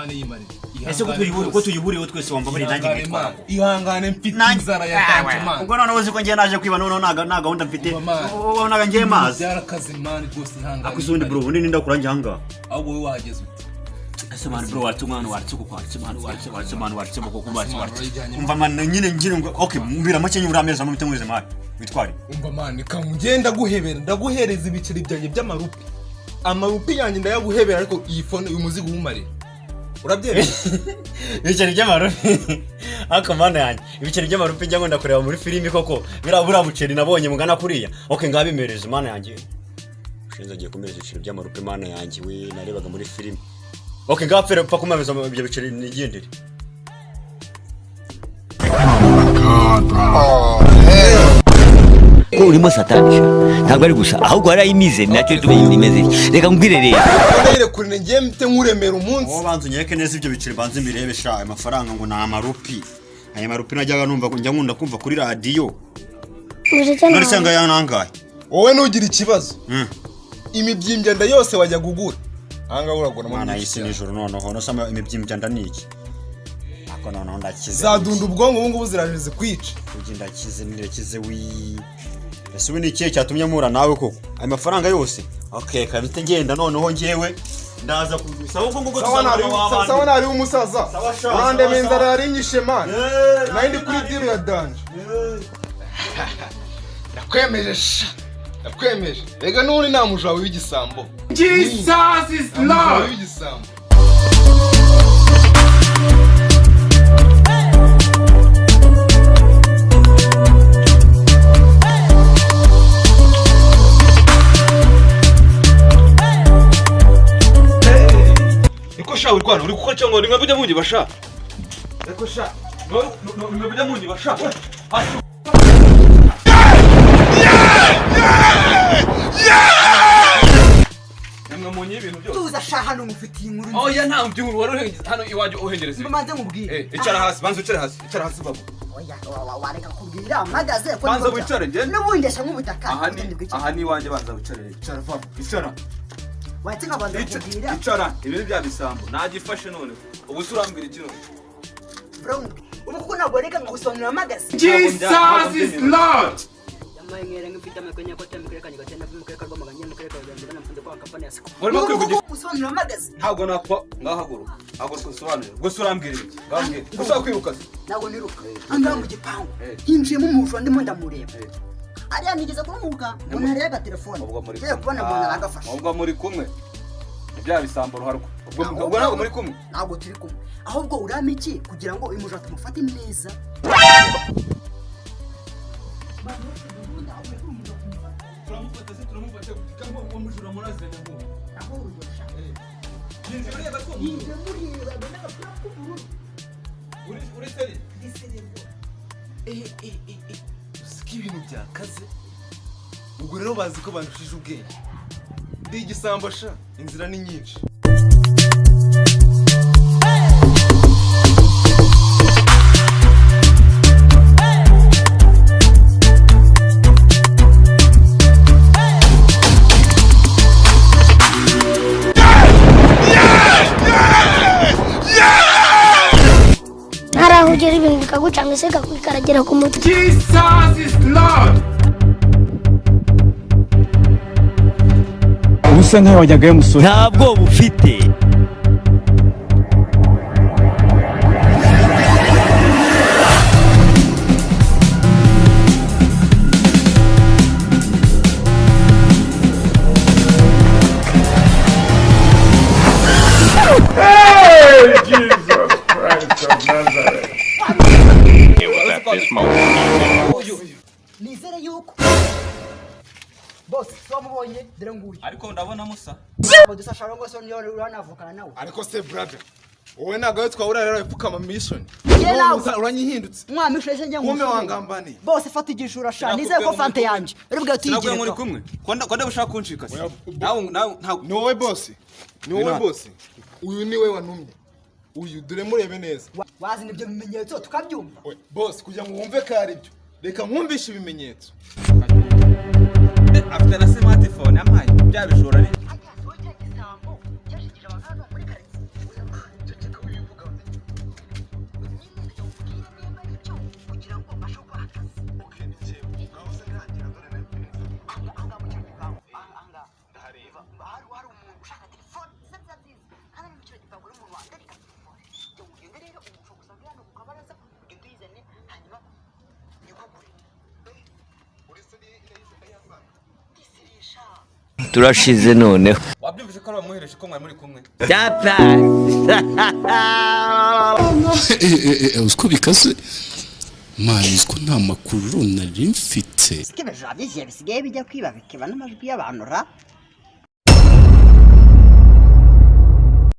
mane yimare ese ko tuyihuriye twese wumva muri nanjye bitwara ihangane mfite inzara ya tanje man ubwo none uzi ko ngiye naje kwiba none naga gahunda mfite wonaga ngiye mazi byarakaze man rwose ihangane akuzundi bro undi ninda kuranje hanga ahubwo wowe wahageze ute ese man bro watumwana wartse ko kubazi umva man nyine ngire ngo okay mbira make nyura ameza mu mitemwe zemari witwari umva man kamugenda guhebera ndaguhereza ibiceri byanjye by'amarupi amarupi yanjye ndayaguhebera ariko iyi phone uyu muzigo umare urabyemeye ibiceri by'amarupi akamana yanjye ibiceri by'amarupi njya ngo ndakureba muri filimi koko birabura buceri nabonye mugana kuriya okay ngabimereze mana yanjye shinza agiye kumereza ibiceri by'amarupi mana yanjye we narebaga muri filimi okay ngapfere pfa kumameza ibyo biceri nigendere ko urimo satanisha ntabwo ari gusa ahubwo arayimize nacyo tubimeze reka ngwire rero nere kuri ngiye mte nkuremera umunsi wo banzu nyereke neza ibyo biceri banze mbirebe sha amafaranga ngo na amarupi aya marupi najyaga numva njya nkunda kumva kuri radio nari sanga yanangaye wowe nugira ikibazo imibyimbya nda yose wajya gugura anga uragona mu nayisi nijoro noneho no sama imibyimbya nda niki ako noneho ndakize zadunda ubwongo ubu ngubu zirajeze kwica ugenda kize nirekize wi ese we nikiye cyatumye mura nawe koko aya mafaranga yose okay kabite ngenda noneho ngewe ndaza kugusaba uko ngugo tuzana sawa nari umusaza urande menzara yarinyishe man nandi kuri diro ya danje nakwemeje ega nuri namujawe w'igisambo Jesus is Lord w'igisambo sha urwana uri kuko cyangwa rimwe bujya mungi basha eko sha no rimwe bujya mungi basha namwe munyi ibintu byose tuza sha hano mufitiye inkuru oh ya nta mbyuru wari uhengeze hano iwaje uhengereza mbanze mubwire icara hasi banze icara hasi babo oya wareka kubwira magaze ko banze wicare nge n'ubundesha nk'ubutaka aha ni wanje banze wicare icara vamo icara watinga banze kubwira icara ibintu bya bisambo nagifashe none ubu surambwira ikino bro ubu kuko nagoreka ngusonera magaze Jesus is Lord yamanyera ngifite amakanya ko tamikrekanye gatenda vumukeka rwamaganye mukeka yanjye banamfunze kwa kampani ya siko urimo kwivugisha usonera magaze ntabwo nakwa ngahaguru ahubwo sobanura gusa urambwira iki ngambwira gusa kwirukaza ntabwo niruka anga mu gipangu hinjiye mu mujwa ndimo ndamureba ariya nigeze kumuka umuntu ari aga telefone ye kubona umuntu agafasha ubwo muri kumwe ibya bisambo ruharwa ubwo ntabwo muri kumwe ntabwo turi kumwe ahubwo urame iki kugira ngo uyu mujwa tumufate neza turamufata kama umujura murazenya ngo aho urusha ndireba ko uri seri siki ibintu byakaze ubwo rero bazi ko bandushije ubwenge ndi igisambo sha inzira ni nyinshi ugera ibintu bikagucanga ese kakwikaragera ku mutwe. Jesus is Lord. Ubusa nkaho wajyagayo musore. Ntabwo bufite. Hey, Jesus Christ of Nazareth. It was at this moment. Nizere yuko boss twamubonye dere nguye ariko ndabona musa dusa sharongo so niyo uranavukana nawe ariko se brother wowe nagayo twahura rero ipfukama mission uranyihindutse mwami shese njye ngumbe wangambane boss fata igishura sha nizere ko fante yanje uribwa tuyigire muri kumwe kwanda bushaka kunshika se nawe ni wowe boss ni wowe boss uyu ni we wanumye uyu dure murebe neza wazi nibyo bimenyetso tukabyumva boss kugira ngo wumve ko ari byo reka nkumvishe ibimenyetso afite na smartphone amaye byabishora ni turashize noneho wabyumvise ko ari bamuhereje ko mwari muri kumwe Dapa. Usko bikaze mani ko nta makuru nari mfite Sike beja bisigaye bijya kwiba bikiba n'amajwi y'abantu ra